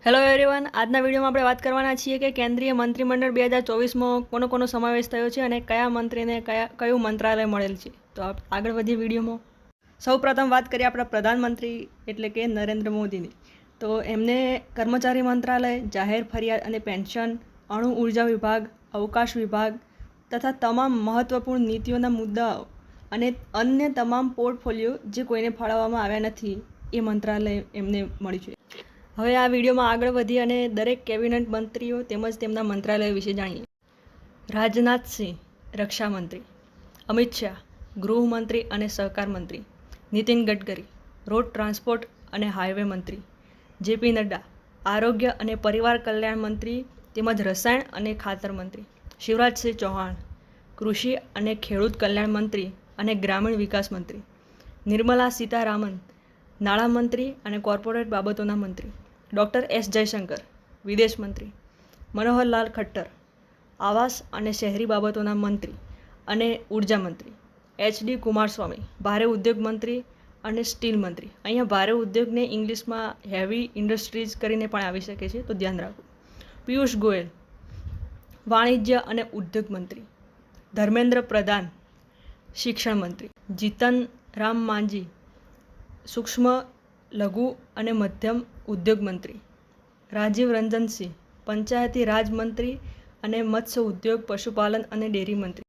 Hello everyone, આજના વિડીયોમાં આપણે વાત કરવાના છીએ કે કેન્દ્રીય મંત્રીમંડળ 2024માં કોનો સમાવેશ થયો છે અને કયા મંત્રીને કયું મંત્રાલય મળેલ છે. તો આગળ વધીએ વિડીયોમાં. સૌપ્રથમ વાત કરીએ આપણા પ્રધાનમંત્રી એટલે કે નરેન્દ્ર મોદીની. તો એમને કર્મચારી મંત્રાલય, જાહેર ફરિયાદ અને પેન્શન, અણુ ઉર્જા વિભાગ, અવકાશ વિભાગ તથા તમામ મહત્વપૂર્ણ નીતિઓના મુદ્દાઓ અને અન્ય તમામ પોર્ટફોલિયો જે કોઈને ફાળવવામાં આવ્યા નથી એ મંત્રાલય એમને મળ્યું છે. હવે આ વિડીયોમાં આગળ વધી અને દરેક કેબિનેટ મંત્રીઓ તેમજ તેમના મંત્રાલય વિશે જાણીએ. રાજનાથસિંહ રક્ષામંત્રી, અમિત શાહ ગૃહમંત્રી અને સહકાર મંત્રી, નીતિન ગડકરી રોડ ટ્રાન્સપોર્ટ અને હાઈવે મંત્રી, જેપી નડ્ડા આરોગ્ય અને પરિવાર કલ્યાણ મંત્રી તેમજ રસાયણ અને ખાતર મંત્રી, શિવરાજસિંહ ચૌહાણ કૃષિ અને ખેડૂત કલ્યાણ મંત્રી અને ગ્રામીણ વિકાસ મંત્રી, નિર્મલા સીતારામન નાણામંત્રી અને કોર્પોરેટ બાબતોના મંત્રી, ડૉક્ટર એસ જયશંકર વિદેશ મંત્રી, મનોહરલાલ ખટ્ટર આવાસ અને શહેરી બાબતોના મંત્રી અને ઉર્જા મંત્રી, એચડી કુમારસ્વામી ભારે ઉદ્યોગ મંત્રી અને સ્ટીલ મંત્રી. અહીંયા ભારે ઉદ્યોગને ઇંગ્લિશમાં હેવી ઇન્ડસ્ટ્રીઝ કરીને પણ આવી શકે છે, તો ધ્યાન રાખો. પિયુષ ગોયલ વાણિજ્ય અને ઉદ્યોગ મંત્રી, ધર્મેન્દ્ર પ્રધાન શિક્ષણ મંત્રી, જીતન રામ માંઝી સૂક્ષ્મ લઘુ અને મધ્યમ ઉદ્યોગ મંત્રી, રાજીવ રંજન સિંહ પંચાયતી રાજ મંત્રી અને મત્સ્ય ઉદ્યોગ પશુપાલન અને ડેરી મંત્રી,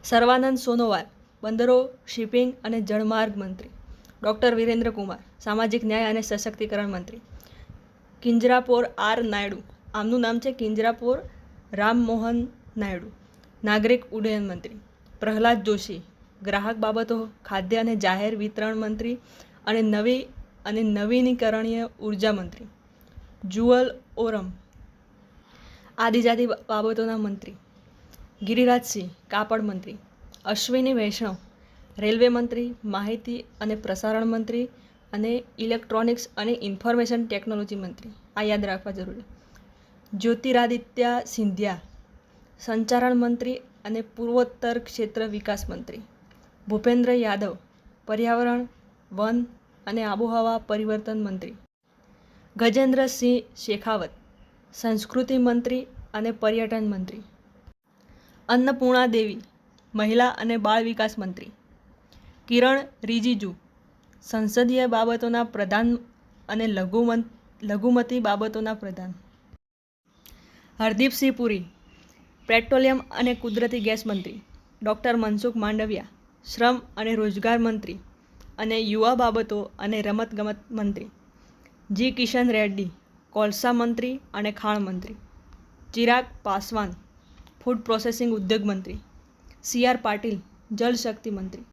સર્વાનંદ સોનોવાલ બંદરો શિપિંગ અને જળમાર્ગ મંત્રી, ડૉક્ટર વિરેન્દ્ર કુમાર સામાજિક ન્યાય અને સશક્તિકરણ મંત્રી, કિંજરાપોર આર નાયડુ આમનું નામ છે કિંજરાપોર રામમોહન નાયડુ નાગરિક ઉડ્ડયન મંત્રી, પ્રહલાદ જોશી ગ્રાહક બાબતો ખાદ્ય અને જાહેર વિતરણ મંત્રી અને નવીનીકરણીય ઉર્જા મંત્રી, જુઅલ ઓરમ આદિજાતિ બાબતોના મંત્રી, ગિરિરાજસિંહ કાપડ મંત્રી, અશ્વિની વૈષ્ણવ રેલવે મંત્રી, માહિતી અને પ્રસારણ મંત્રી અને ઇલેક્ટ્રોનિક્સ અને ઇન્ફોર્મેશન ટેકનોલોજી મંત્રી. આ યાદ રાખવા જરૂરી. જ્યોતિરાદિત્ય સિંધિયા સંચારણ મંત્રી અને પૂર્વોત્તર ક્ષેત્ર વિકાસ મંત્રી, ભૂપેન્દ્ર યાદવ પર્યાવરણ વન અને આબોહવા પરિવર્તન મંત્રી, ગજેન્દ્રસિંહ શેખાવત સંસ્કૃતિ મંત્રી અને પર્યટન મંત્રી, અન્નપૂર્ણા દેવી મહિલા અને બાળ વિકાસ મંત્રી, કિરણ રિજિજુ સંસદીય બાબતોના પ્રધાન અને લઘુમતી બાબતોના પ્રધાન, હરદીપસિંહ પુરી પેટ્રોલિયમ અને કુદરતી ગેસ મંત્રી, ડૉક્ટર મનસુખ માંડવિયા શ્રમ અને રોજગાર મંત્રી અને યુવા બાબતો અને રમતગમત મંત્રી, જી કિશન રેડ્ડી કોલસા મંત્રી અને ખાણ મંત્રી, ચિરાગ પાસવાન ફૂડ પ્રોસેસિંગ ઉદ્યોગ મંત્રી, સી આર પાટીલ જળશક્તિ મંત્રી.